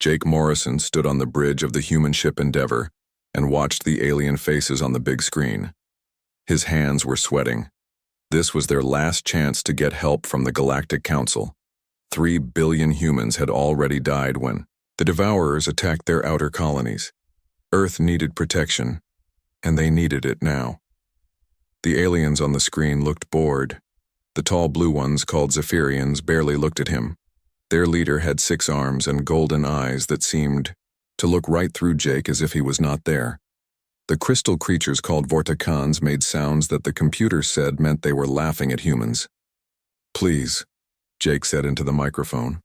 Jake Morrison stood on the bridge of the human ship Endeavour and watched the alien faces on the big screen. His hands were sweating. This was their last chance to get help from the Galactic Council. 3 billion humans had already died when the Devourers attacked their outer colonies. Earth needed protection, and they needed it now. The aliens on the screen looked bored. The tall blue ones, called Zephyrians, barely looked at him. Their leader had 6 arms and golden eyes that seemed to look right through Jake as if he was not there. The crystal creatures called Vorticons made sounds that the computer said meant they were laughing at humans. "Please," Jake said into the microphone.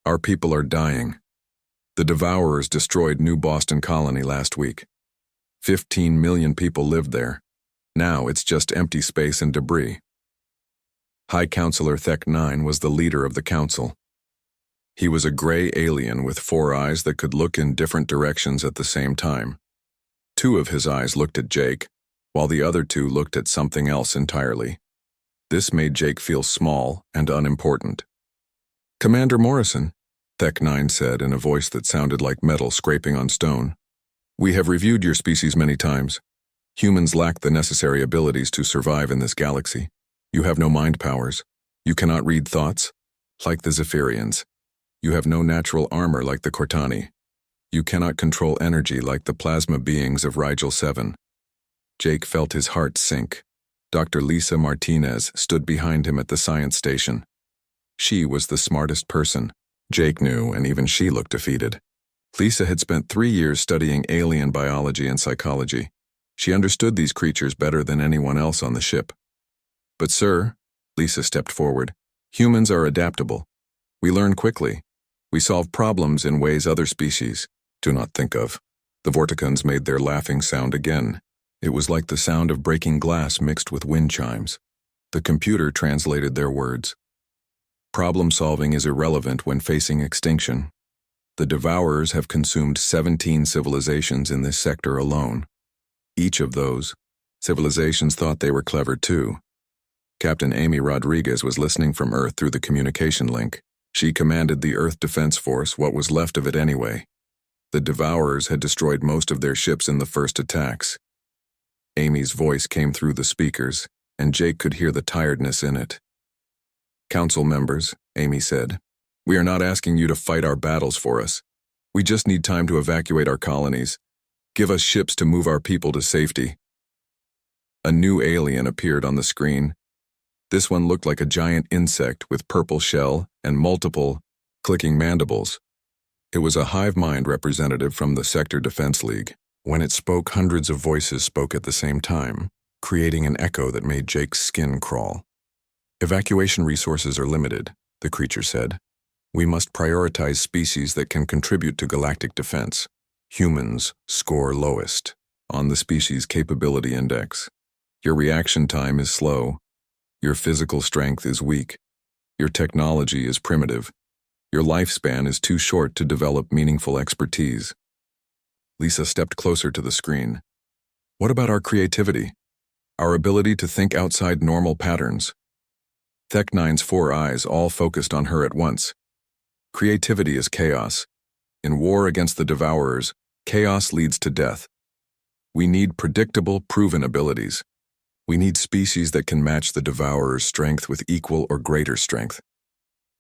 "Our people are dying. The Devourers destroyed New Boston Colony last week. 15 million people lived there. Now it's just empty space and debris." High Counselor Thek 9 was the leader of the council. He was a gray alien with 4 eyes that could look in different directions at the same time. 2 of his eyes looked at Jake, while the other 2 looked at something else entirely. This made Jake feel small and unimportant. "Commander Morrison," Thek 9 said in a voice that sounded like metal scraping on stone, "we have reviewed your species many times. Humans lack the necessary abilities to survive in this galaxy. You have no mind powers. You cannot read thoughts, like the Zephyrians. You have no natural armor like the Cortani. You cannot control energy like the plasma beings of Rigel 7. Jake felt his heart sink. Dr. Lisa Martinez stood behind him at the science station. She was the smartest person. Jake knew, and even she looked defeated. Lisa had spent 3 years studying alien biology and psychology. She understood these creatures better than anyone else on the ship. "But sir," Lisa stepped forward, "humans are adaptable. We learn quickly. We solve problems in ways other species do not think of." The Vorticons made their laughing sound again. It was like the sound of breaking glass mixed with wind chimes. The computer translated their words. "Problem solving is irrelevant when facing extinction. The Devourers have consumed 17 civilizations in this sector alone. Each of those civilizations thought they were clever too." Captain Amy Rodriguez was listening from Earth through the communication link. She commanded the Earth Defense Force, what was left of it anyway. The Devourers had destroyed most of their ships in the first attacks. Amy's voice came through the speakers, and Jake could hear the tiredness in it. "Council members," Amy said, "we are not asking you to fight our battles for us. We just need time to evacuate our colonies. Give us ships to move our people to safety." A new alien appeared on the screen. This one looked like a giant insect with purple shell and multiple, clicking mandibles. It was a hive mind representative from the Sector Defense League. When it spoke, hundreds of voices spoke at the same time, creating an echo that made Jake's skin crawl. "Evacuation resources are limited," the creature said. "We must prioritize species that can contribute to galactic defense. Humans score lowest on the Species Capability Index. Your reaction time is slow. Your physical strength is weak. Your technology is primitive. Your lifespan is too short to develop meaningful expertise." Lisa stepped closer to the screen. "What about our creativity? Our ability to think outside normal patterns?" Thek 9's 4 eyes all focused on her at once. "Creativity is chaos. In war against the Devourers, chaos leads to death. We need predictable, proven abilities. We need species that can match the Devourer's strength with equal or greater strength."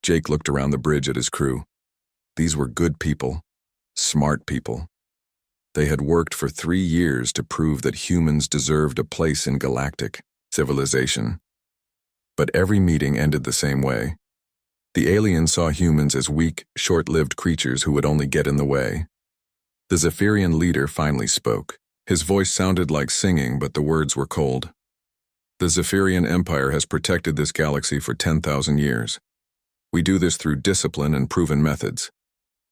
Jake looked around the bridge at his crew. These were good people, smart people. They had worked for 3 years to prove that humans deserved a place in galactic civilization. But every meeting ended the same way. The aliens saw humans as weak, short-lived creatures who would only get in the way. The Zephyrian leader finally spoke. His voice sounded like singing, but the words were cold. "The Zephyrian Empire has protected this galaxy for 10,000 years. We do this through discipline and proven methods.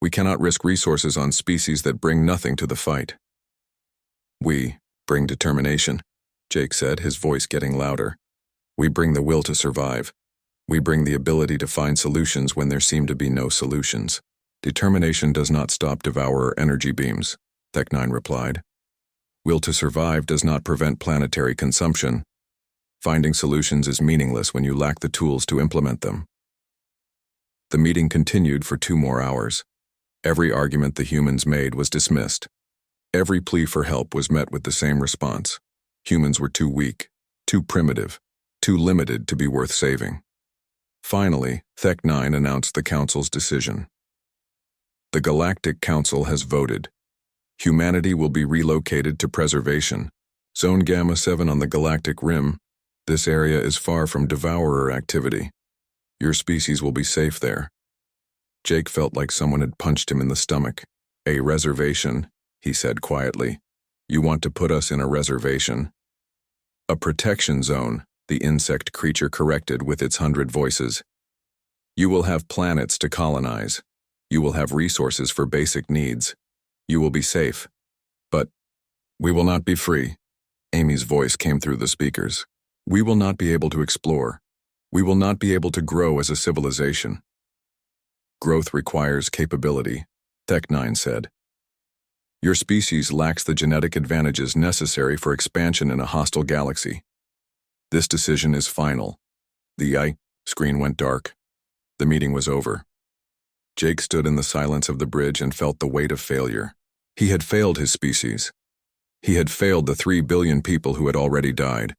We cannot risk resources on species that bring nothing to the fight." "We bring determination," Jake said, his voice getting louder. "We bring the will to survive. We bring the ability to find solutions when there seem to be no solutions. Determination does not stop Devourer energy beams," Thek 9 replied. "Will to survive does not prevent planetary consumption. Finding solutions is meaningless when you lack the tools to implement them." The meeting continued for 2 more hours. Every argument the humans made was dismissed. Every plea for help was met with the same response. Humans were too weak, too primitive, too limited to be worth saving. Finally, Thek 9 announced the Council's decision. The Galactic Council has voted. Humanity will be relocated to preservation. Zone Gamma 7 on the Galactic Rim. This area is far from devourer activity. Your species will be safe there. Jake felt like someone had punched him in the stomach. A reservation, he said quietly. You want to put us in a reservation? A protection zone, the insect creature corrected with its 100 voices. You will have planets to colonize. You will have resources for basic needs. You will be safe. But we will not be free. Amy's voice came through the speakers. We will not be able to explore. We will not be able to grow as a civilization. Growth requires capability, Thek 9 said. Your species lacks the genetic advantages necessary for expansion in a hostile galaxy. This decision is final. The screen went dark. The meeting was over. Jake stood in the silence of the bridge and felt the weight of failure. He had failed his species. He had failed the 3 billion people who had already died.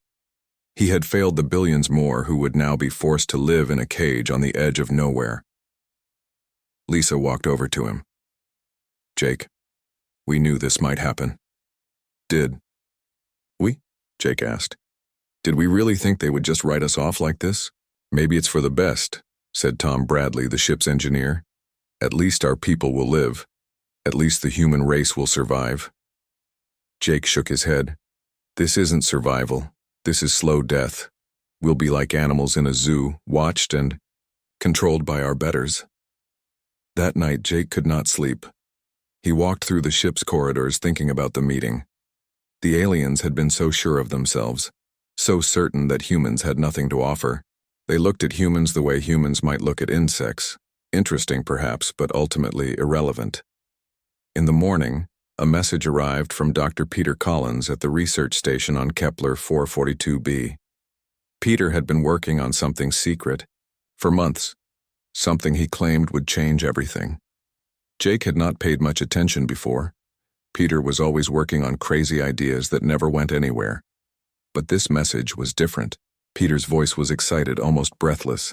He had failed the billions more who would now be forced to live in a cage on the edge of nowhere. Lisa walked over to him. Jake, we knew this might happen. Did we? Jake asked. Did we really think they would just write us off like this? Maybe it's for the best, said Tom Bradley, the ship's engineer. At least our people will live. At least the human race will survive. Jake shook his head. This isn't survival. This is slow death. We'll be like animals in a zoo, watched and controlled by our betters. That night, Jake could not sleep. He walked through the ship's corridors thinking about the meeting. The aliens had been so sure of themselves, so certain that humans had nothing to offer. They looked at humans the way humans might look at insects, interesting perhaps, but ultimately irrelevant. In the morning, a message arrived from Dr. Peter Collins at the research station on Kepler 442b. Peter had been working on something secret for months, something he claimed would change everything. Jake had not paid much attention before. Peter was always working on crazy ideas that never went anywhere. But this message was different. Peter's voice was excited, almost breathless.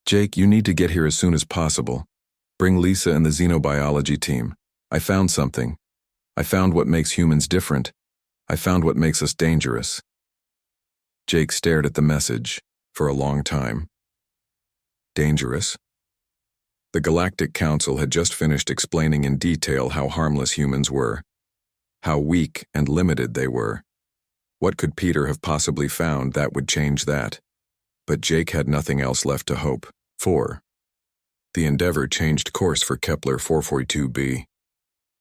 Jake, you need to get here as soon as possible. Bring Lisa and the xenobiology team. I found something. I found what makes humans different. I found what makes us dangerous. Jake stared at the message for a long time. Dangerous? The Galactic Council had just finished explaining in detail how harmless humans were, how weak and limited they were. What could Peter have possibly found that would change that? But Jake had nothing else left to hope for. The Endeavor changed course for Kepler 442b.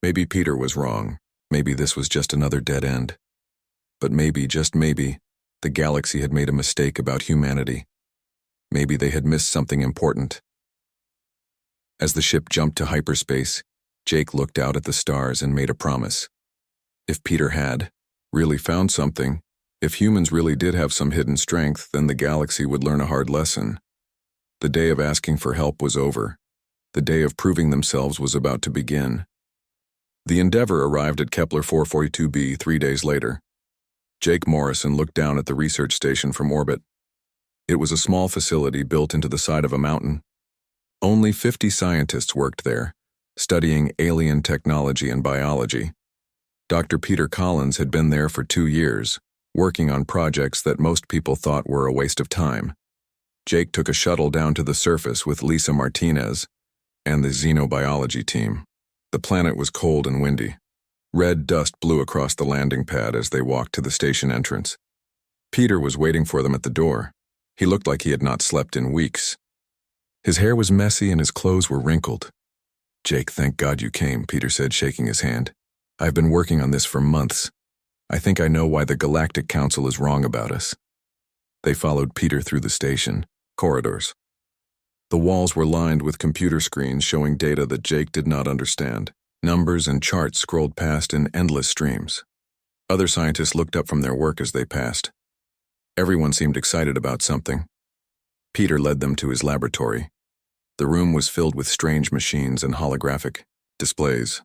Maybe Peter was wrong. Maybe this was just another dead end. But maybe, just maybe, the galaxy had made a mistake about humanity. Maybe they had missed something important. As the ship jumped to hyperspace, Jake looked out at the stars and made a promise. If Peter had really found something, if humans really did have some hidden strength, then the galaxy would learn a hard lesson. The day of asking for help was over. The day of proving themselves was about to begin. The Endeavor arrived at Kepler 442b 3 days later. Jake Morrison looked down at the research station from orbit. It was a small facility built into the side of a mountain. Only 50 scientists worked there, studying alien technology and biology. Dr. Peter Collins had been there for 2 years, working on projects that most people thought were a waste of time. Jake took a shuttle down to the surface with Lisa Martinez and the xenobiology team. The planet was cold and windy. Red dust blew across the landing pad as they walked to the station entrance. Peter was waiting for them at the door. He looked like he had not slept in weeks. His hair was messy and his clothes were wrinkled. Jake, thank God you came, Peter said, shaking his hand. I've been working on this for months. I think I know why the Galactic Council is wrong about us. They followed Peter through the station, corridors. The walls were lined with computer screens showing data that Jake did not understand. Numbers and charts scrolled past in endless streams. Other scientists looked up from their work as they passed. Everyone seemed excited about something. Peter led them to his laboratory. The room was filled with strange machines and holographic Displays.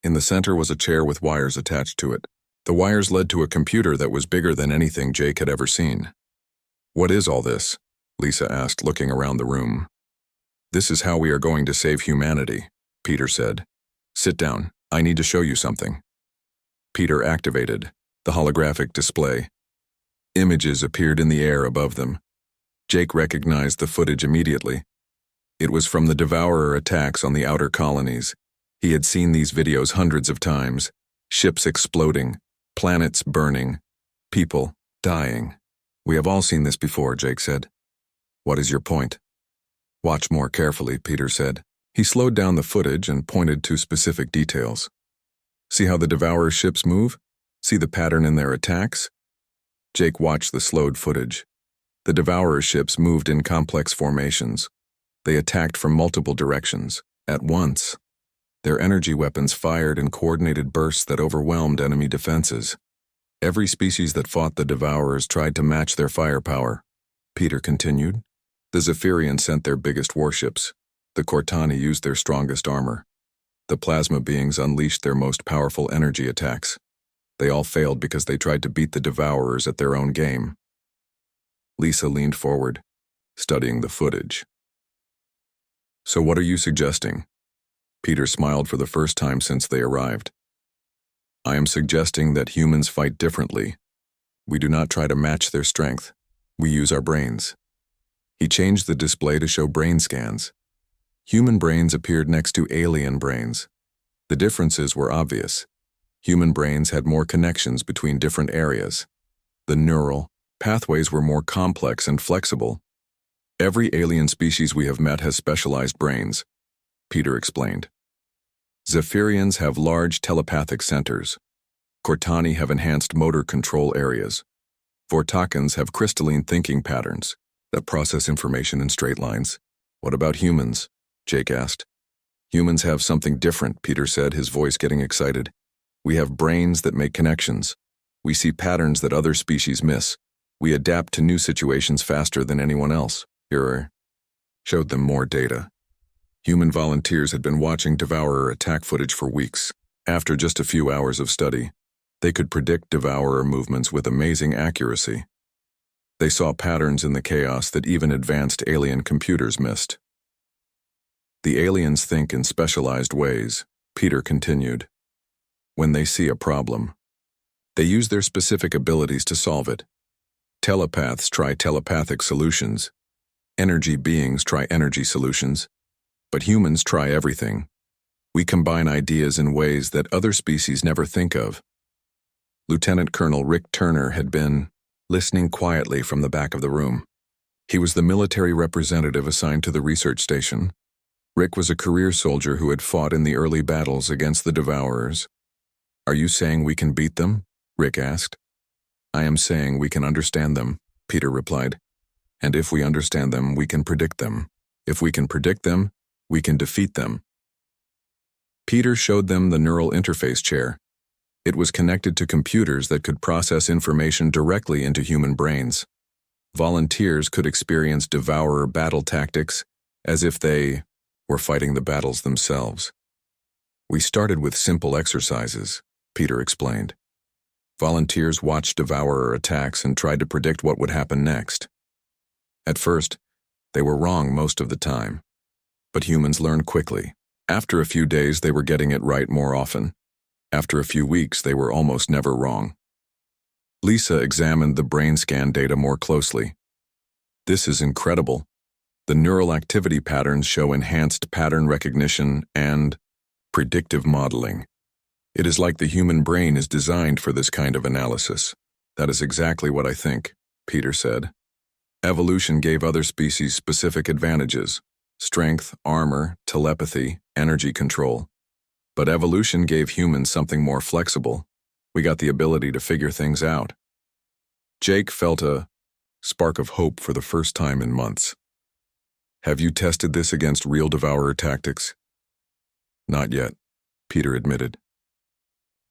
In the center was a chair with wires attached to it. The wires led to a computer that was bigger than anything Jake had ever seen. "What is all this?" Lisa asked, looking around the room. "This is how we are going to save humanity," Peter said. "Sit down. I need to show you something." Peter activated the holographic display. Images appeared in the air above them. Jake recognized the footage immediately. It was from the Devourer attacks on the outer colonies. He had seen these videos hundreds of times. Ships exploding, planets burning, people dying. "We have all seen this before," Jake said. "What is your point?" "Watch more carefully," Peter said. He slowed down the footage and pointed to specific details. "See how the Devourer ships move? See the pattern in their attacks?" Jake watched the slowed footage. The Devourer ships moved in complex formations. They attacked from multiple directions, at once. Their energy weapons fired in coordinated bursts that overwhelmed enemy defenses. Every species that fought the Devourers tried to match their firepower. Peter continued. The Zephyrians sent their biggest warships. The Cortani used their strongest armor. The plasma beings unleashed their most powerful energy attacks. They all failed because they tried to beat the Devourers at their own game. Lisa leaned forward, studying the footage. "So what are you suggesting?" Peter smiled for the first time since they arrived. "I am suggesting that humans fight differently. We do not try to match their strength. We use our brains." He changed the display to show brain scans. Human brains appeared next to alien brains. The differences were obvious. Human brains had more connections between different areas. The neural pathways were more complex and flexible. "Every alien species we have met has specialized brains," Peter explained. "Zephyrians have large telepathic centers. Cortani have enhanced motor control areas. Vortakans have crystalline thinking patterns that process information in straight lines." "What about humans?" Jake asked. "Humans have something different," Peter said, his voice getting excited. "We have brains that make connections. We see patterns that other species miss. We adapt to new situations faster than anyone else." Here showed them more data. Human volunteers had been watching Devourer attack footage for weeks. After just a few hours of study, they could predict Devourer movements with amazing accuracy. They saw patterns in the chaos that even advanced alien computers missed. "The aliens think in specialized ways," Peter continued. "When they see a problem, they use their specific abilities to solve it. Telepaths try telepathic solutions. Energy beings try energy solutions. But humans try everything. We combine ideas in ways that other species never think of." Lieutenant Colonel Rick Turner had been listening quietly from the back of the room. He was the military representative assigned to the research station. Rick was a career soldier who had fought in the early battles against the Devourers. "Are you saying we can beat them?" Rick asked. "I am saying we can understand them," Peter replied. "And if we understand them, we can predict them. If we can predict them, we can defeat them." Peter showed them the neural interface chair. It was connected to computers that could process information directly into human brains. Volunteers could experience Devourer battle tactics as if they were fighting the battles themselves. "We started with simple exercises," Peter explained. Volunteers watched Devourer attacks and tried to predict what would happen next. At first, they were wrong most of the time. But humans learn quickly. After a few days, they were getting it right more often. After a few weeks, they were almost never wrong. Lisa examined the brain scan data more closely. "This is incredible. The neural activity patterns show enhanced pattern recognition and predictive modeling. It is like the human brain is designed for this kind of analysis." "That is exactly what I think," Peter said. "Evolution gave other species specific advantages. Strength, armor, telepathy, energy control. But evolution gave humans something more flexible. We got the ability to figure things out." Jake felt a spark of hope for the first time in months. "Have you tested this against real Devourer tactics?" "Not yet," Peter admitted.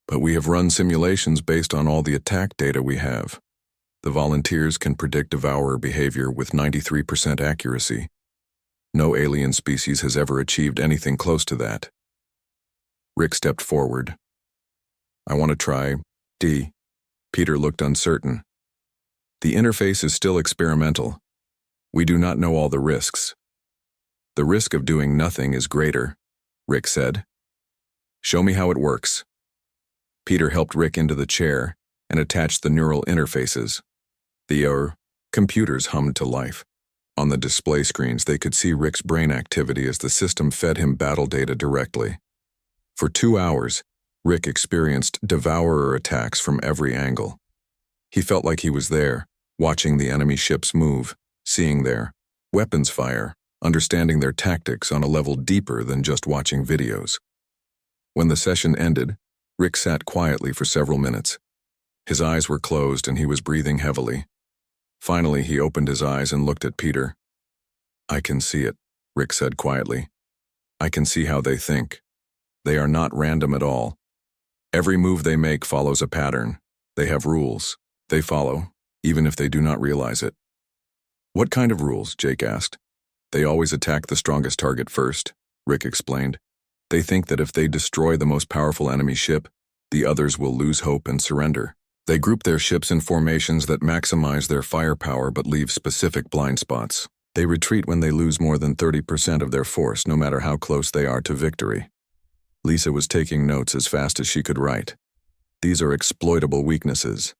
"But we have run simulations based on all the attack data we have. The volunteers can predict Devourer behavior with 93% accuracy. No alien species has ever achieved anything close to that." Rick stepped forward. I want to try D. Peter looked uncertain. The interface is still experimental. We do not know all the risks. The risk of doing nothing is greater, Rick said. Show me how it works. Peter helped Rick into the chair and attached the neural interfaces. The computers hummed to life. On the display screens, they could see Rick's brain activity as the system fed him battle data directly. For 2 hours, Rick experienced devourer attacks from every angle. He felt like he was there, watching the enemy ships move, seeing their weapons fire, understanding their tactics on a level deeper than just watching videos. When the session ended, Rick sat quietly for several minutes. His eyes were closed and he was breathing heavily. Finally, he opened his eyes and looked at Peter. I can see it, Rick said quietly. I can see how they think. They are not random at all. Every move they make follows a pattern. They have rules. They follow, even if they do not realize it. What kind of rules? Jake asked. They always attack the strongest target first, Rick explained. They think that if they destroy the most powerful enemy ship, the others will lose hope and surrender. They group their ships in formations that maximize their firepower but leave specific blind spots. They retreat when they lose more than 30% of their force, no matter how close they are to victory. Lisa was taking notes as fast as she could write. These are exploitable weaknesses.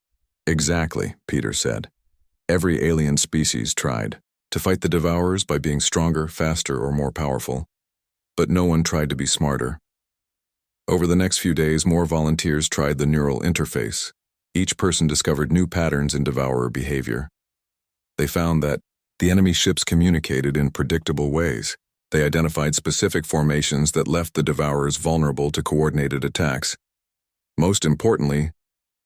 Exactly, Peter said. Every alien species tried to fight the Devourers by being stronger, faster, or more powerful. But no one tried to be smarter. Over the next few days, more volunteers tried the neural interface. Each person discovered new patterns in Devourer behavior. They found that the enemy ships communicated in predictable ways. They identified specific formations that left the Devourers vulnerable to coordinated attacks. Most importantly,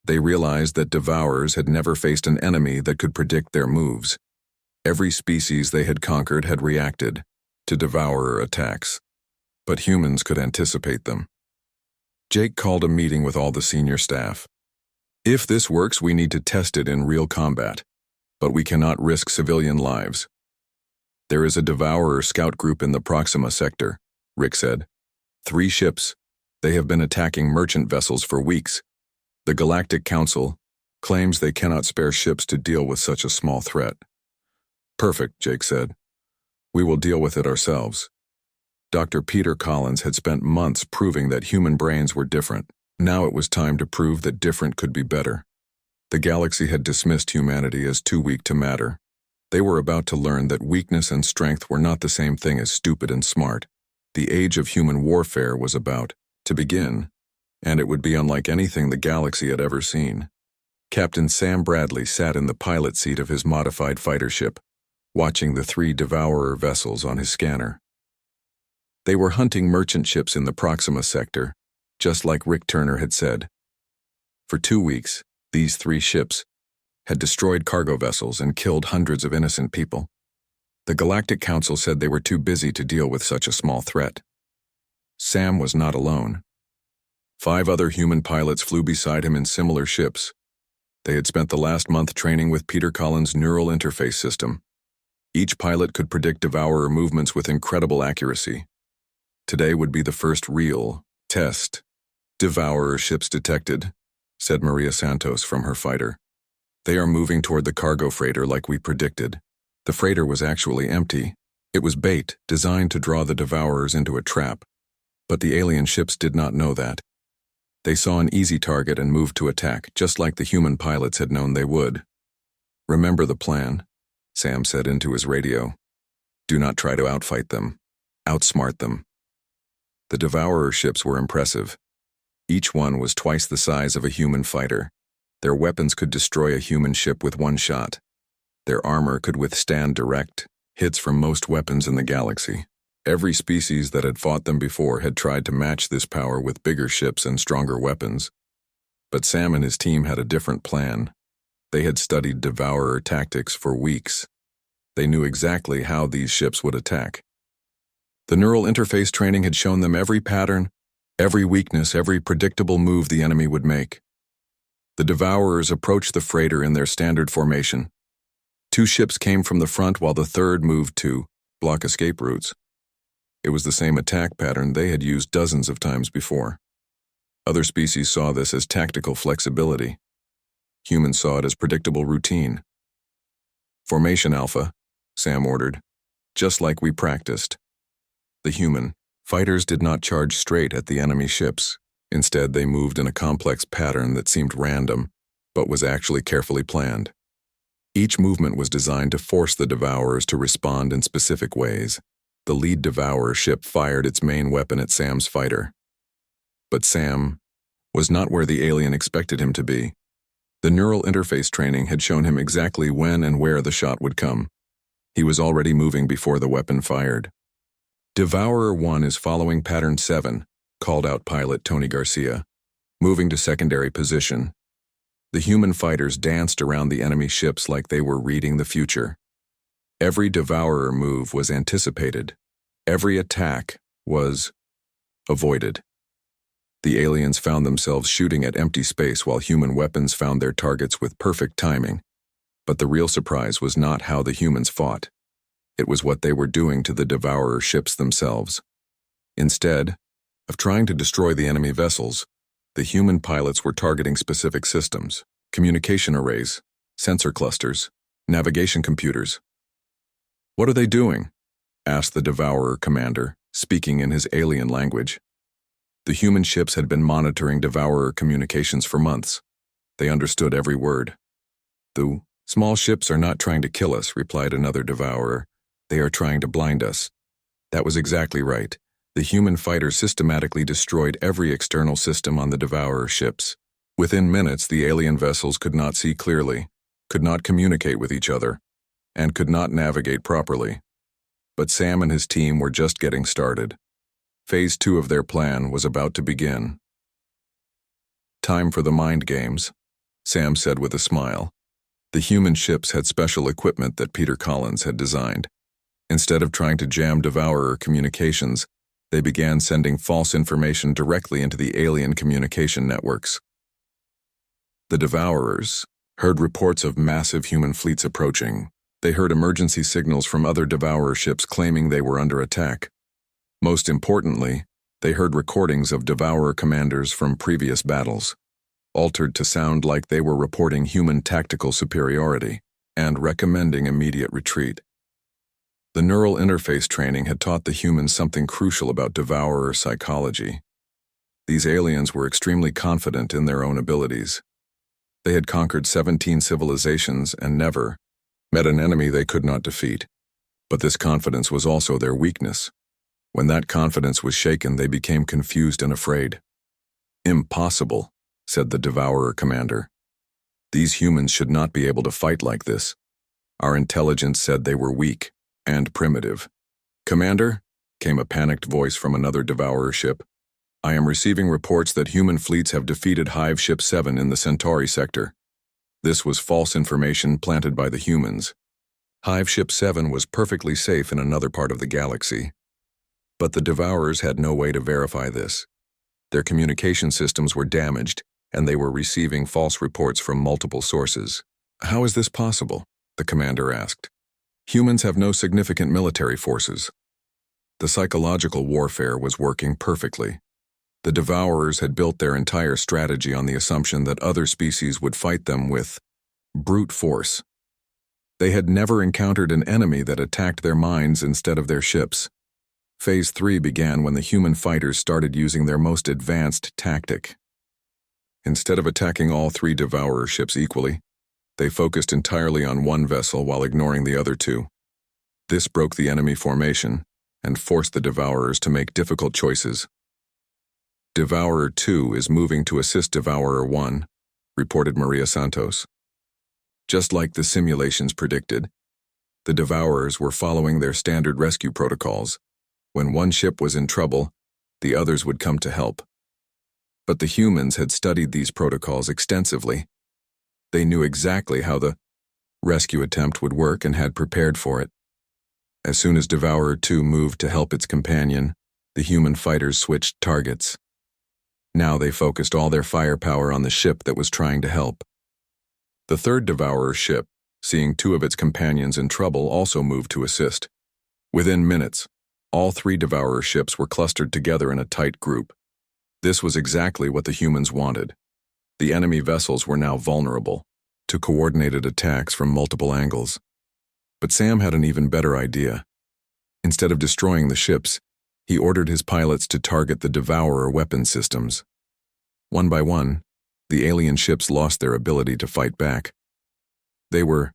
they realized that Devourers had never faced an enemy that could predict their moves. Every species they had conquered had reacted to Devourer attacks, but humans could anticipate them. Jake called a meeting with all the senior staff. If this works, we need to test it in real combat, but we cannot risk civilian lives. There is a Devourer scout group in the Proxima sector, Rick said. 3 ships. They have been attacking merchant vessels for weeks. The Galactic Council claims they cannot spare ships to deal with such a small threat. Perfect, Jake said. We will deal with it ourselves. Dr. Peter Collins had spent months proving that human brains were different. Now it was time to prove that different could be better. The galaxy had dismissed humanity as too weak to matter. They were about to learn that weakness and strength were not the same thing as stupid and smart. The age of human warfare was about to begin, and it would be unlike anything the galaxy had ever seen. Captain Sam Bradley sat in the pilot seat of his modified fighter ship, watching the 3 Devourer vessels on his scanner. They were hunting merchant ships in the Proxima sector, just like Rick Turner had said. For 2 weeks, these 3 ships had destroyed cargo vessels and killed hundreds of innocent people. The Galactic Council said they were too busy to deal with such a small threat. Sam was not alone. 5 other human pilots flew beside him in similar ships. They had spent the last month training with Peter Collins' neural interface system. Each pilot could predict Devourer movements with incredible accuracy. Today would be the first real test. Devourer ships detected, said Maria Santos from her fighter. They are moving toward the cargo freighter like we predicted. The freighter was actually empty. It was bait, designed to draw the Devourers into a trap. But the alien ships did not know that. They saw an easy target and moved to attack, just like the human pilots had known they would. Remember the plan, Sam said into his radio. Do not try to outfight them. Outsmart them. The Devourer ships were impressive. Each one was twice the size of a human fighter. Their weapons could destroy a human ship with 1 shot. Their armor could withstand direct hits from most weapons in the galaxy. Every species that had fought them before had tried to match this power with bigger ships and stronger weapons. But Sam and his team had a different plan. They had studied Devourer tactics for weeks. They knew exactly how these ships would attack. The neural interface training had shown them every pattern, every weakness, every predictable move the enemy would make. The Devourers approached the freighter in their standard formation. 2 ships came from the front while the 3rd moved to block escape routes. It was the same attack pattern they had used dozens of times before. Other species saw this as tactical flexibility. Humans saw it as predictable routine. "Formation, Alpha," Sam ordered, "just like we practiced." The human fighters did not charge straight at the enemy ships. Instead, they moved in a complex pattern that seemed random, but was actually carefully planned. Each movement was designed to force the Devourers to respond in specific ways. The lead Devourer ship fired its main weapon at Sam's fighter. But Sam was not where the alien expected him to be. The neural interface training had shown him exactly when and where the shot would come. He was already moving before the weapon fired. "Devourer 1 is following pattern 7, called out pilot Tony Garcia, moving to secondary position. The human fighters danced around the enemy ships like they were reading the future. Every Devourer move was anticipated. Every attack was avoided. The aliens found themselves shooting at empty space while human weapons found their targets with perfect timing. But the real surprise was not how the humans fought. It was what they were doing to the Devourer ships themselves. Instead of trying to destroy the enemy vessels, the human pilots were targeting specific systems: communication arrays, sensor clusters, navigation computers. "What are they doing?" asked the Devourer commander, speaking in his alien language. The human ships had been monitoring Devourer communications for months. They understood every word. "The small ships are not trying to kill us," replied another Devourer. "They are trying to blind us." That was exactly right. The human fighters systematically destroyed every external system on the Devourer ships. Within minutes, the alien vessels could not see clearly, could not communicate with each other, and could not navigate properly. But Sam and his team were just getting started. Phase 2 of their plan was about to begin. "Time for the mind games," Sam said with a smile. The human ships had special equipment that Peter Collins had designed. Instead of trying to jam Devourer communications, they began sending false information directly into the alien communication networks. The Devourers heard reports of massive human fleets approaching. They heard emergency signals from other Devourer ships claiming they were under attack. Most importantly, they heard recordings of Devourer commanders from previous battles, altered to sound like they were reporting human tactical superiority and recommending immediate retreat. The neural interface training had taught the humans something crucial about Devourer psychology. These aliens were extremely confident in their own abilities. They had conquered 17 civilizations and never met an enemy they could not defeat. But this confidence was also their weakness. When that confidence was shaken, they became confused and afraid. "Impossible," said the Devourer commander. "These humans should not be able to fight like this. Our intelligence said they were weak and primitive." "Commander," came a panicked voice from another Devourer ship, "I am receiving reports that human fleets have defeated Hive Ship 7 in the Centauri sector." This was false information planted by the humans. Hive Ship 7 was perfectly safe in another part of the galaxy. But the Devourers had no way to verify this. Their communication systems were damaged, and they were receiving false reports from multiple sources. "How is this possible?" the commander asked. "Humans have no significant military forces." The psychological warfare was working perfectly. The Devourers had built their entire strategy on the assumption that other species would fight them with brute force. They had never encountered an enemy that attacked their minds instead of their ships. Phase 3 began when the human fighters started using their most advanced tactic. Instead of attacking all 3 Devourer ships equally, they focused entirely on one vessel while ignoring the other 2. This broke the enemy formation and forced the Devourers to make difficult choices. "Devourer 2 is moving to assist Devourer 1, reported Maria Santos. Just like the simulations predicted, the Devourers were following their standard rescue protocols. When one ship was in trouble, the others would come to help. But the humans had studied these protocols extensively. They knew exactly how the rescue attempt would work and had prepared for it. As soon as Devourer 2 moved to help its companion, the human fighters switched targets. Now they focused all their firepower on the ship that was trying to help. The third Devourer ship, seeing 2 of its companions in trouble, also moved to assist. Within minutes, all 3 Devourer ships were clustered together in a tight group. This was exactly what the humans wanted. The enemy vessels were now vulnerable to coordinated attacks from multiple angles. But Sam had an even better idea. Instead of destroying the ships, he ordered his pilots to target the Devourer weapon systems. One by one, the alien ships lost their ability to fight back. They were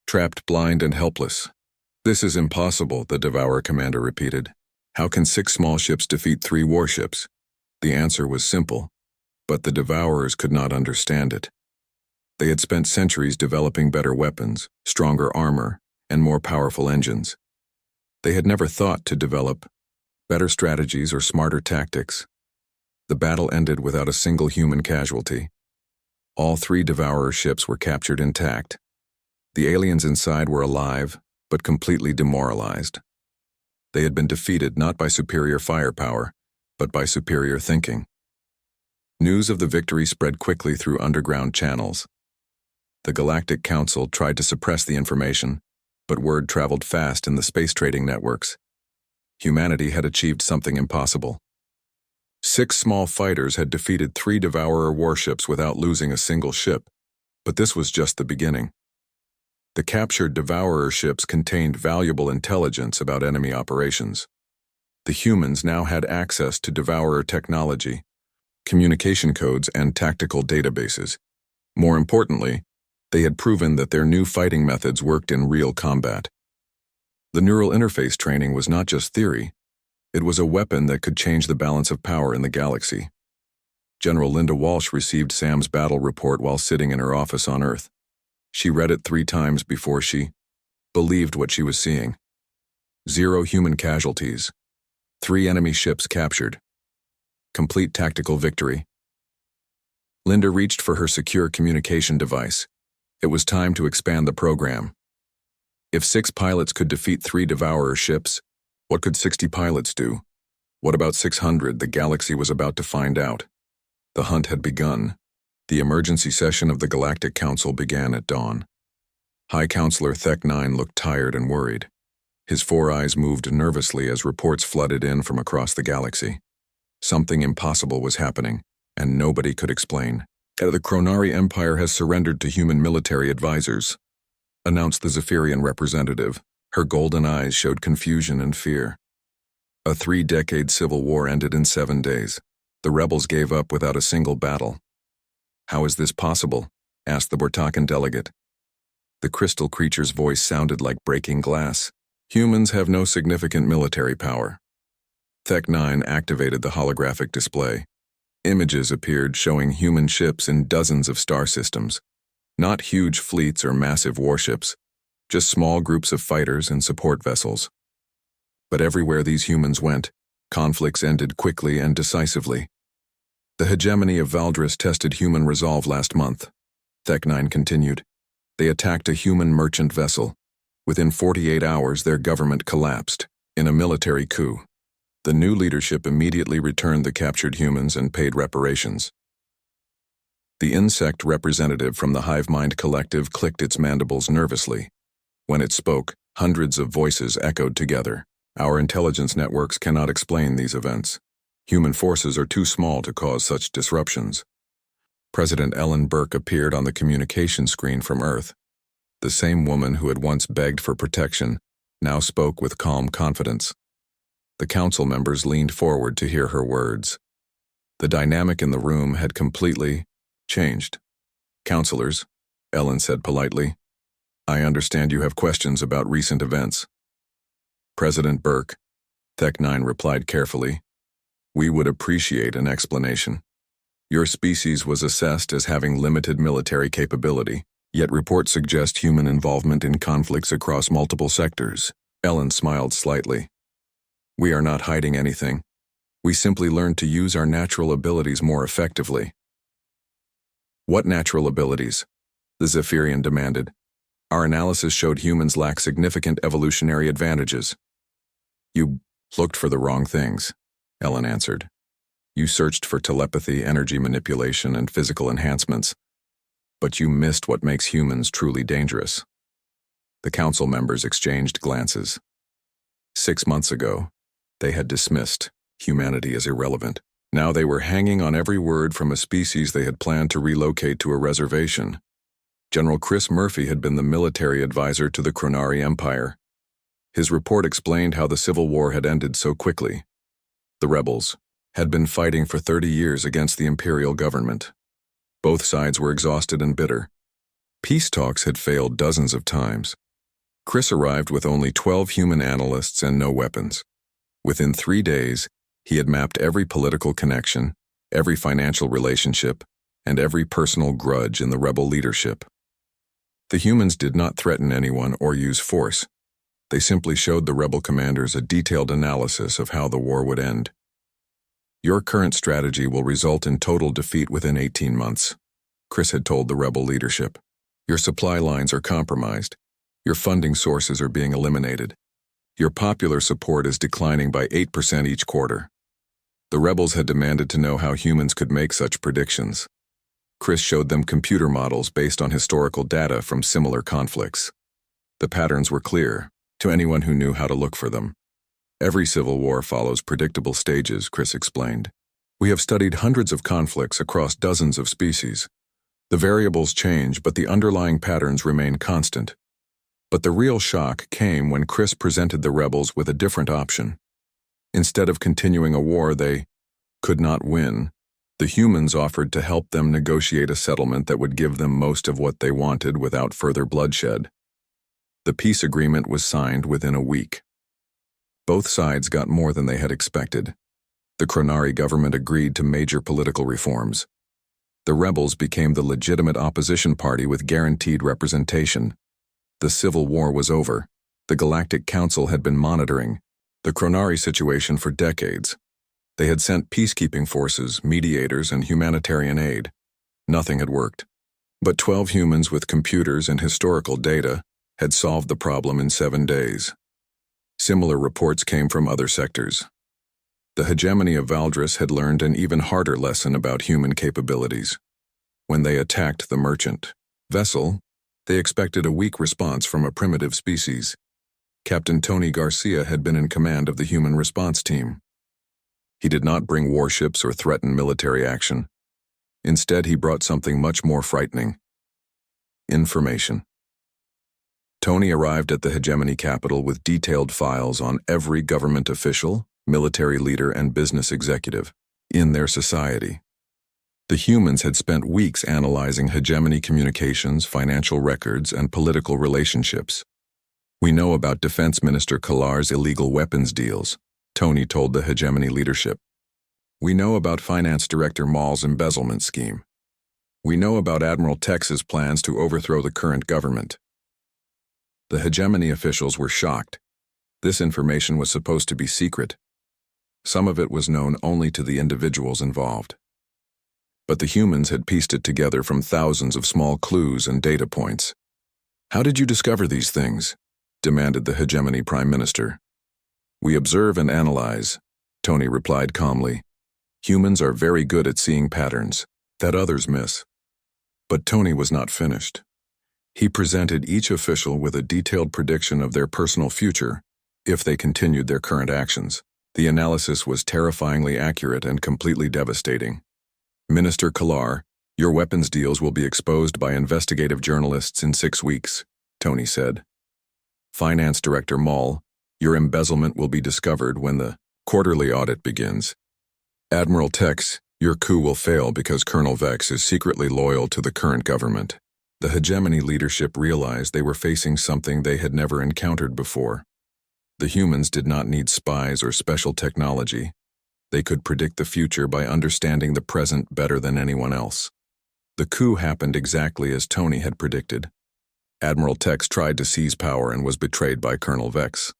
trapped, blind, and helpless. "This is impossible," the Devourer commander repeated. "How can 6 small ships defeat 3 warships?" The answer was simple, but the Devourers could not understand it. They had spent centuries developing better weapons, stronger armor, and more powerful engines. They had never thought to develop better strategies or smarter tactics. The battle ended without a single human casualty. All 3 Devourer ships were captured intact. The aliens inside were alive, but completely demoralized. They had been defeated not by superior firepower, but by superior thinking. News of the victory spread quickly through underground channels. The Galactic Council tried to suppress the information, but word traveled fast in the space trading networks. Humanity had achieved something impossible. 6 small fighters had defeated 3 Devourer warships without losing a single ship, but this was just the beginning. The captured Devourer ships contained valuable intelligence about enemy operations. The humans now had access to Devourer technology, communication codes, and tactical databases. More importantly, they had proven that their new fighting methods worked in real combat. The neural interface training was not just theory, it was a weapon that could change the balance of power in the galaxy. General Linda Walsh received Sam's battle report while sitting in her office on Earth. She read it 3 times before she believed what she was seeing. 0 human casualties. 3 enemy ships captured. Complete tactical victory. Linda reached for her secure communication device. It was time to expand the program. If 6 pilots could defeat 3 Devourer ships, what could 60 pilots do? What about 600? The galaxy was about to find out. The hunt had begun. The emergency session of the Galactic Council began at dawn. High Counselor Thek-9 looked tired and worried. His 4 eyes moved nervously as reports flooded in from across the galaxy. Something impossible was happening, and nobody could explain. "The Chronari Empire has surrendered to human military advisors," announced the Zephyrian representative. Her golden eyes showed confusion and fear. A 3-decade civil war ended in 7 days. The rebels gave up without a single battle. "How is this possible?" asked the Bortakan delegate. The crystal creature's voice sounded like breaking glass. "Humans have no significant military power." Thek-9 activated the holographic display. Images appeared showing human ships in dozens of star systems. Not huge fleets or massive warships, just small groups of fighters and support vessels. But everywhere these humans went, conflicts ended quickly and decisively. "The hegemony of Valdris tested human resolve last month," Thek-9 continued. "They attacked a human merchant vessel. Within 48 hours, their government collapsed, in a military coup. The new leadership immediately returned the captured humans and paid reparations." The insect representative from the Hive Mind Collective clicked its mandibles nervously. When it spoke, hundreds of voices echoed together. "Our intelligence networks cannot explain these events. Human forces are too small to cause such disruptions." President Ellen Burke appeared on the communication screen from Earth. The same woman who had once begged for protection now spoke with calm confidence. The council members leaned forward to hear her words. The dynamic in the room had completely changed. "Counselors," Ellen said politely, "I understand you have questions about recent events." "President Burke," Thek-9 replied carefully, "we would appreciate an explanation. Your species was assessed as having limited military capability, yet reports suggest human involvement in conflicts across multiple sectors." Ellen smiled slightly. "We are not hiding anything. We simply learned to use our natural abilities more effectively." "What natural abilities?" the Zephyrian demanded. "Our analysis showed humans lack significant evolutionary advantages." "You looked for the wrong things," Ellen answered. "You searched for telepathy, energy manipulation, and physical enhancements, but you missed what makes humans truly dangerous." The council members exchanged glances. 6 months ago, they had dismissed humanity as irrelevant. Now they were hanging on every word from a species they had planned to relocate to a reservation. General Chris Murphy had been the military advisor to the Chronari Empire. His report explained how the Civil War had ended so quickly. The rebels had been fighting for 30 years against the imperial government. Both sides were exhausted and bitter. Peace talks had failed dozens of times. Chris arrived with only 12 human analysts and no weapons. Within 3 days, he had mapped every political connection, every financial relationship, and every personal grudge in the rebel leadership. The humans did not threaten anyone or use force. They simply showed the rebel commanders a detailed analysis of how the war would end. Your current strategy will result in total defeat within 18 months, Chris had told the rebel leadership. Your supply lines are compromised. Your funding sources are being eliminated. Your popular support is declining by 8% each quarter. The rebels had demanded to know how humans could make such predictions. Chris showed them computer models based on historical data from similar conflicts. The patterns were clear to anyone who knew how to look for them. Every civil war follows predictable stages, Chris explained. We have studied hundreds of conflicts across dozens of species. The variables change, but the underlying patterns remain constant. But the real shock came when Chris presented the rebels with a different option. Instead of continuing a war they could not win, the humans offered to help them negotiate a settlement that would give them most of what they wanted without further bloodshed. The peace agreement was signed within a week. Both sides got more than they had expected. The Chronari government agreed to major political reforms. The rebels became the legitimate opposition party with guaranteed representation. The Civil War was over. The Galactic Council had been monitoring the Chronari situation for decades. They had sent peacekeeping forces, mediators, and humanitarian aid. Nothing had worked. But 12 humans with computers and historical data had solved the problem in 7 days. Similar reports came from other sectors. The hegemony of Valdris had learned an even harder lesson about human capabilities. When they attacked the merchant vessel, they expected a weak response from a primitive species. Captain Tony Garcia had been in command of the human response team. He did not bring warships or threaten military action. Instead, he brought something much more frightening: information. Tony arrived at the hegemony capital with detailed files on every government official, military leader, and business executive in their society. The humans had spent weeks analyzing hegemony communications, financial records, and political relationships. We know about Defense Minister Kalar's illegal weapons deals, Tony told the hegemony leadership. We know about Finance Director Maul's embezzlement scheme. We know about Admiral Tex's plans to overthrow the current government. The hegemony officials were shocked. This information was supposed to be secret. Some of it was known only to the individuals involved. But the humans had pieced it together from thousands of small clues and data points. How did you discover these things? Demanded the hegemony prime minister. We observe and analyze, Tony replied calmly. Humans are very good at seeing patterns that others miss. But Tony was not finished. He presented each official with a detailed prediction of their personal future if they continued their current actions. The analysis was terrifyingly accurate and completely devastating. Minister Kalar, your weapons deals will be exposed by investigative journalists in 6 weeks, Tony said. Finance Director Maul, your embezzlement will be discovered when the quarterly audit begins. Admiral Tex, your coup will fail because Colonel Vex is secretly loyal to the current government. The hegemony leadership realized they were facing something they had never encountered before. The humans did not need spies or special technology. They could predict the future by understanding the present better than anyone else. The coup happened exactly as Tony had predicted. Admiral Tex tried to seize power and was betrayed by Colonel Vex.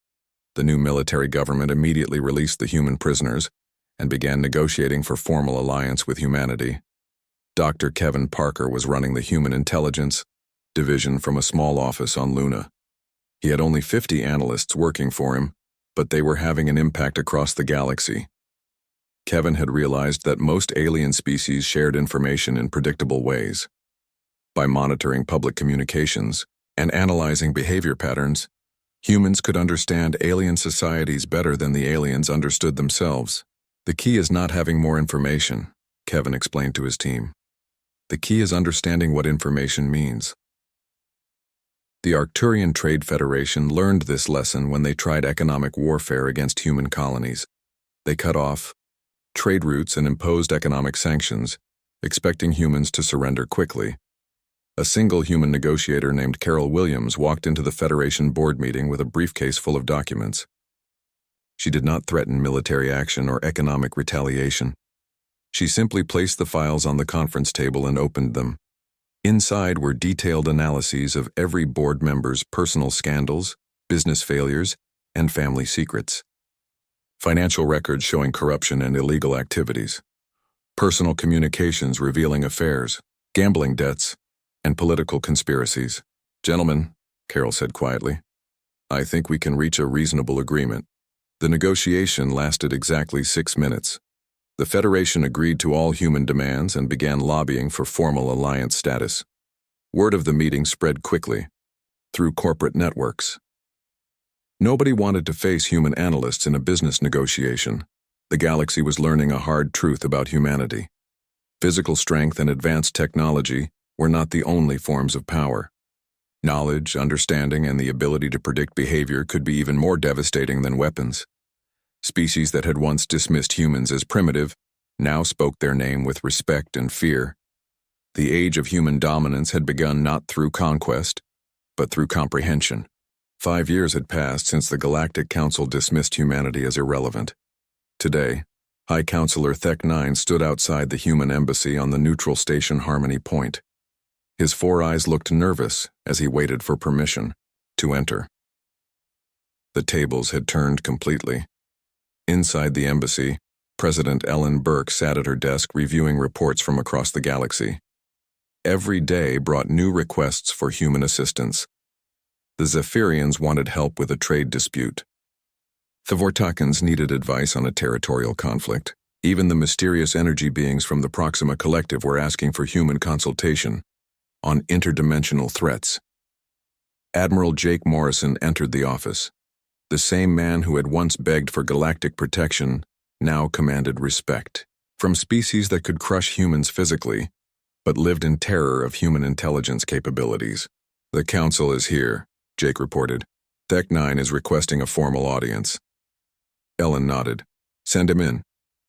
The new military government immediately released the human prisoners and began negotiating for formal alliance with humanity. Dr. Kevin Parker was running the Human Intelligence division from a small office on Luna. He had only 50 analysts working for him, but they were having an impact across the galaxy. Kevin had realized that most alien species shared information in predictable ways. By monitoring public communications and analyzing behavior patterns, humans could understand alien societies better than the aliens understood themselves. The key is not having more information, Kevin explained to his team. The key is understanding what information means. The Arcturian Trade Federation learned this lesson when they tried economic warfare against human colonies. They cut off trade routes and imposed economic sanctions, expecting humans to surrender quickly. A single human negotiator named Carol Williams walked into the Federation board meeting with a briefcase full of documents. She did not threaten military action or economic retaliation. She simply placed the files on the conference table and opened them. Inside were detailed analyses of every board member's personal scandals, business failures, and family secrets. Financial records showing corruption and illegal activities. Personal communications revealing affairs, gambling debts, and political conspiracies. "Gentlemen," Carol said quietly, "I think we can reach a reasonable agreement." The negotiation lasted exactly 6 minutes. The Federation agreed to all human demands and began lobbying for formal alliance status. Word of the meeting spread quickly, through corporate networks. Nobody wanted to face human analysts in a business negotiation. The galaxy was learning a hard truth about humanity. Physical strength and advanced technology were not the only forms of power. Knowledge, understanding, and the ability to predict behavior could be even more devastating than weapons. Species that had once dismissed humans as primitive now spoke their name with respect and fear. The age of human dominance had begun not through conquest, but through comprehension. 5 years had passed since the Galactic Council dismissed humanity as irrelevant. Today, High Counselor Thek-9 stood outside the human embassy on the neutral station Harmony Point. His 4 eyes looked nervous as he waited for permission to enter. The tables had turned completely. Inside the embassy, President Ellen Burke sat at her desk reviewing reports from across the galaxy. Every day brought new requests for human assistance. The Zephyrians wanted help with a trade dispute. The Vortakans needed advice on a territorial conflict. Even the mysterious energy beings from the Proxima Collective were asking for human consultation on interdimensional threats. Admiral Jake Morrison entered the office. The same man who had once begged for galactic protection now commanded respect. From species that could crush humans physically, but lived in terror of human intelligence capabilities. "The Council is here," Jake reported. "Thek-9 is requesting a formal audience." Ellen nodded. "Send him in.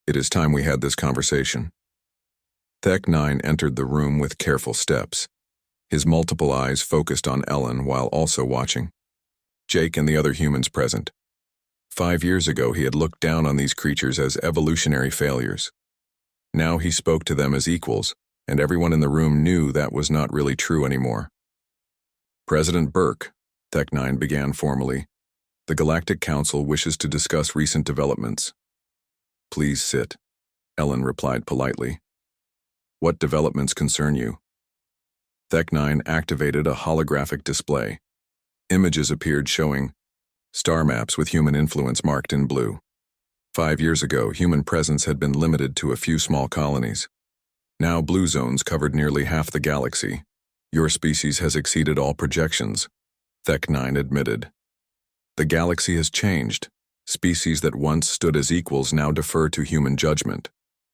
It is time we had this conversation." Thek-9 entered the room with careful steps. His multiple eyes focused on Ellen while also watching Jake and the other humans present. 5 years ago, he had looked down on these creatures as evolutionary failures. Now he spoke to them as equals, and everyone in the room knew that was not really true anymore. "President Burke," Thek-9 began formally, "the Galactic Council wishes to discuss recent developments." "Please sit," Ellen replied politely. "What developments concern you?" Thek-9 activated a holographic display. Images appeared showing star maps with human influence marked in blue. 5 years ago, human presence had been limited to a few small colonies. Now blue zones covered nearly half the galaxy. "Your species has exceeded all projections," Thek-9 admitted. "The galaxy has changed. Species that once stood as equals now defer to human judgment.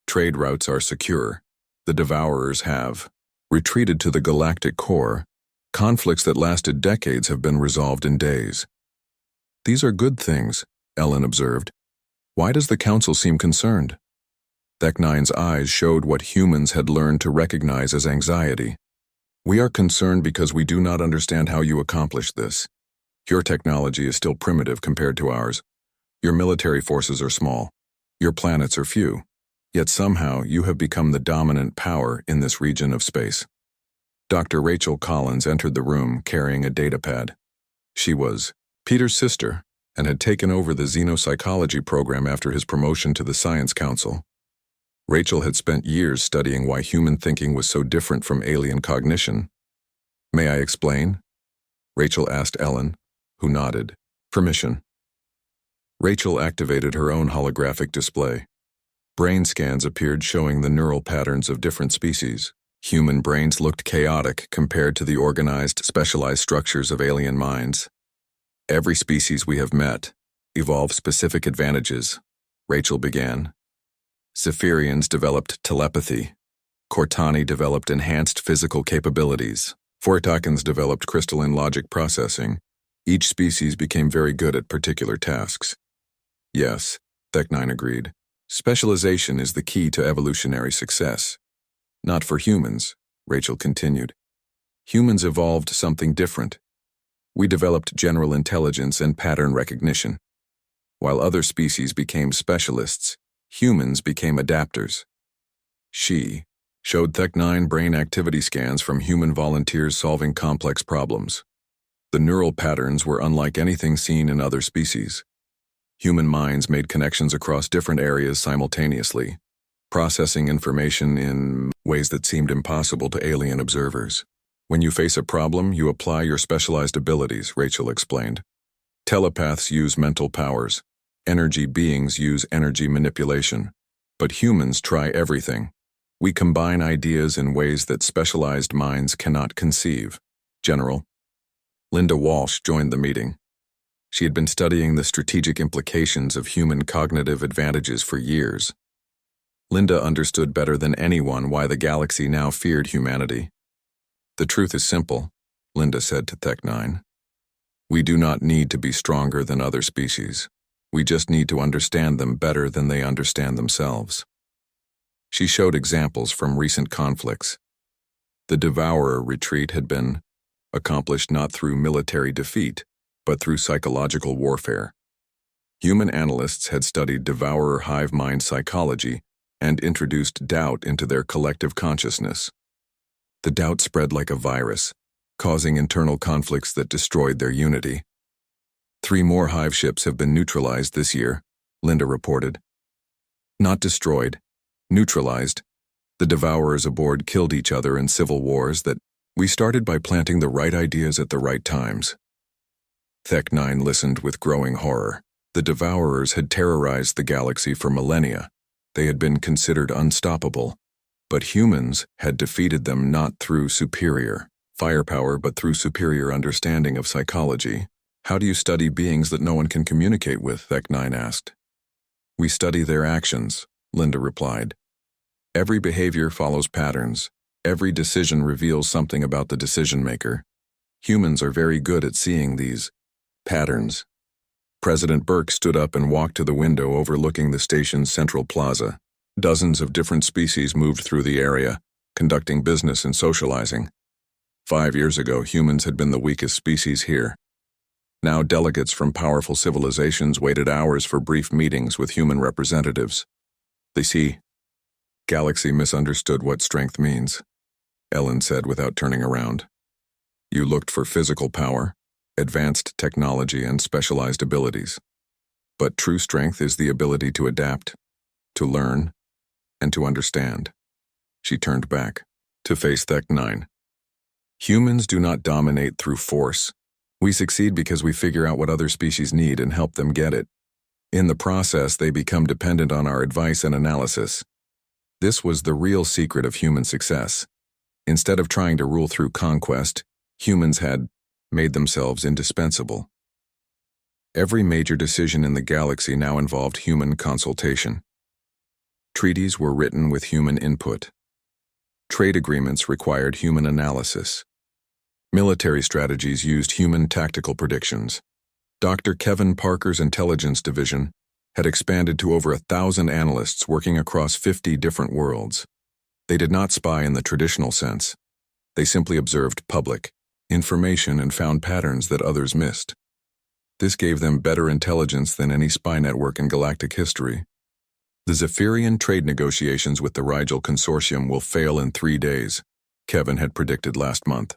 Trade routes are secure. The devourers have retreated to the galactic core. Conflicts that lasted decades have been resolved in days." "These are good things," Ellen observed. "Why does the Council seem concerned?" Thek-9's eyes showed what humans had learned to recognize as anxiety. "We are concerned because we do not understand how you accomplished this. Your technology is still primitive compared to ours. Your military forces are small. Your planets are few. Yet somehow you have become the dominant power in this region of space." Dr. Rachel Collins entered the room carrying a datapad. She was Peter's sister and had taken over the xenopsychology program after his promotion to the Science Council. Rachel had spent years studying why human thinking was so different from alien cognition. "May I explain?" Rachel asked Ellen, who nodded. "Permission." Rachel activated her own holographic display. Brain scans appeared showing the neural patterns of different species. Human brains looked chaotic compared to the organized, specialized structures of alien minds. "Every species we have met evolved specific advantages," Rachel began. Zephyrians developed telepathy. Cortani developed enhanced physical capabilities. Fortakans developed crystalline logic processing. Each species became very good at particular tasks. Yes, Thek9 agreed. Specialization is the key to evolutionary success. Not for humans, Rachel continued. Humans evolved something different. We developed general intelligence and pattern recognition. While other species became specialists, humans became adapters. She showed Thek9 brain activity scans from human volunteers solving complex problems. The neural patterns were unlike anything seen in other species. Human minds made connections across different areas simultaneously, processing information in ways that seemed impossible to alien observers. When you face a problem, you apply your specialized abilities, Rachel explained. Telepaths use mental powers. Energy beings use energy manipulation. But humans try everything. We combine ideas in ways that specialized minds cannot conceive. General. Linda Walsh joined the meeting. She had been studying the strategic implications of human cognitive advantages for years. Linda understood better than anyone why the galaxy now feared humanity. The truth is simple, Linda said to Thek9. We do not need to be stronger than other species. We just need to understand them better than they understand themselves. She showed examples from recent conflicts. The Devourer retreat had been accomplished not through military defeat, but through psychological warfare. Human analysts had studied Devourer hive mind psychology and introduced doubt into their collective consciousness. The doubt spread like a virus, causing internal conflicts that destroyed their unity. 3 more hive ships have been neutralized this year, Linda reported. Not destroyed, neutralized. The Devourers aboard killed each other in civil wars that we started by planting the right ideas at the right times. Thek9 listened with growing horror. The Devourers had terrorized the galaxy for millennia. They had been considered unstoppable. But humans had defeated them not through superior firepower but through superior understanding of psychology. How do you study beings that no one can communicate with? Thek9 asked. We study their actions, Linda replied. Every behavior follows patterns. Every decision reveals something about the decision maker. Humans are very good at seeing these patterns. President Burke stood up and walked to the window overlooking the station's central plaza. Dozens of different species moved through the area, conducting business and socializing. 5 years ago, humans had been the weakest species here. Now delegates from powerful civilizations waited hours for brief meetings with human representatives. They see. Galaxy misunderstood what strength means, Ellen said without turning around. You looked for physical power, advanced technology, and specialized abilities. But true strength is the ability to adapt, to learn, and to understand. She turned back, to face Thek9. Humans do not dominate through force. We succeed because we figure out what other species need and help them get it. In the process, they become dependent on our advice and analysis. This was the real secret of human success. Instead of trying to rule through conquest, humans had made themselves indispensable. Every major decision in the galaxy now involved human consultation. Treaties were written with human input. Trade agreements required human analysis. Military strategies used human tactical predictions. Dr. Kevin Parker's intelligence division had expanded to over 1,000 analysts working across 50 different worlds. They did not spy in the traditional sense. They simply observed public information and found patterns that others missed. This gave them better intelligence than any spy network in galactic history. The Zephyrian trade negotiations with the Rigel Consortium will fail in 3 days, Kevin had predicted last month.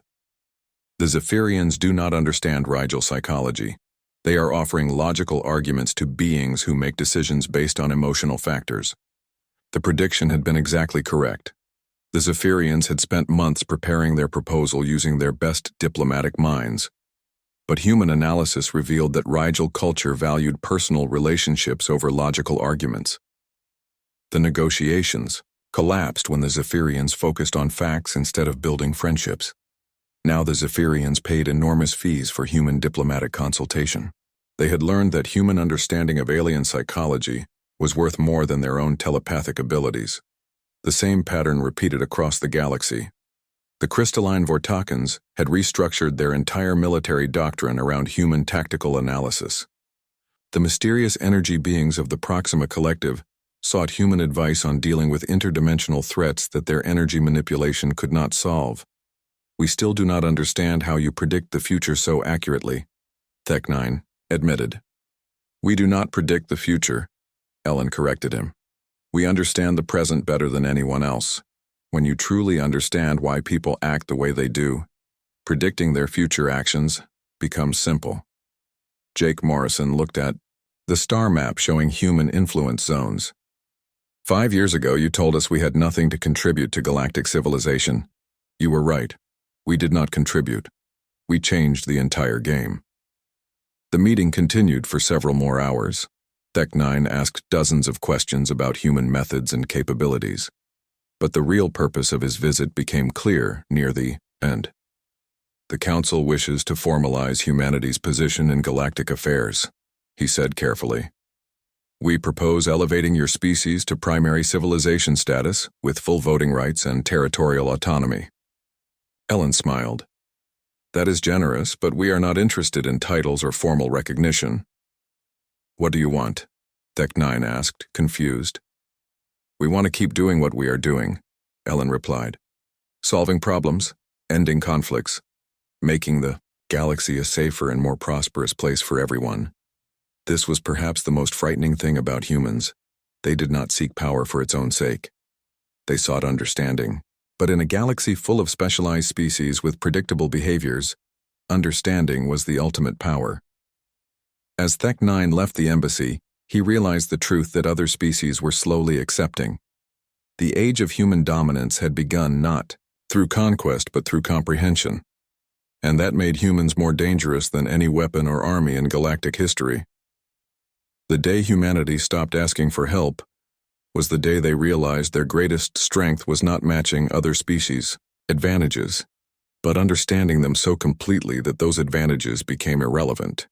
The Zephyrians do not understand Rigel psychology. They are offering logical arguments to beings who make decisions based on emotional factors. The prediction had been exactly correct. The Zephyrians had spent months preparing their proposal using their best diplomatic minds. But human analysis revealed that Rigel culture valued personal relationships over logical arguments. The negotiations collapsed when the Zephyrians focused on facts instead of building friendships. Now the Zephyrians paid enormous fees for human diplomatic consultation. They had learned that human understanding of alien psychology was worth more than their own telepathic abilities. The same pattern repeated across the galaxy. The crystalline Vortakans had restructured their entire military doctrine around human tactical analysis. The mysterious energy beings of the Proxima Collective sought human advice on dealing with interdimensional threats that their energy manipulation could not solve. "We still do not understand how you predict the future so accurately," Tech-9 admitted. "We do not predict the future," Ellen corrected him. "We understand the present better than anyone else. When you truly understand why people act the way they do, predicting their future actions becomes simple." Jake Morrison looked at the star map showing human influence zones. "5 years ago, you told us we had nothing to contribute to galactic civilization. You were right. We did not contribute. We changed the entire game." The meeting continued for several more hours. Tech-9 asked dozens of questions about human methods and capabilities. But the real purpose of his visit became clear near the end. "The Council wishes to formalize humanity's position in galactic affairs," he said carefully. "We propose elevating your species to primary civilization status with full voting rights and territorial autonomy." Ellen smiled. "That is generous, but we are not interested in titles or formal recognition." "What do you want?" Tech-9 asked, confused. "We want to keep doing what we are doing," Ellen replied. "Solving problems, ending conflicts, making the galaxy a safer and more prosperous place for everyone." This was perhaps the most frightening thing about humans. They did not seek power for its own sake. They sought understanding. But in a galaxy full of specialized species with predictable behaviors, understanding was the ultimate power. As Tech-9 left the embassy, he realized the truth that other species were slowly accepting. The age of human dominance had begun not through conquest but through comprehension. And that made humans more dangerous than any weapon or army in galactic history. The day humanity stopped asking for help was the day they realized their greatest strength was not matching other species' advantages, but understanding them so completely that those advantages became irrelevant.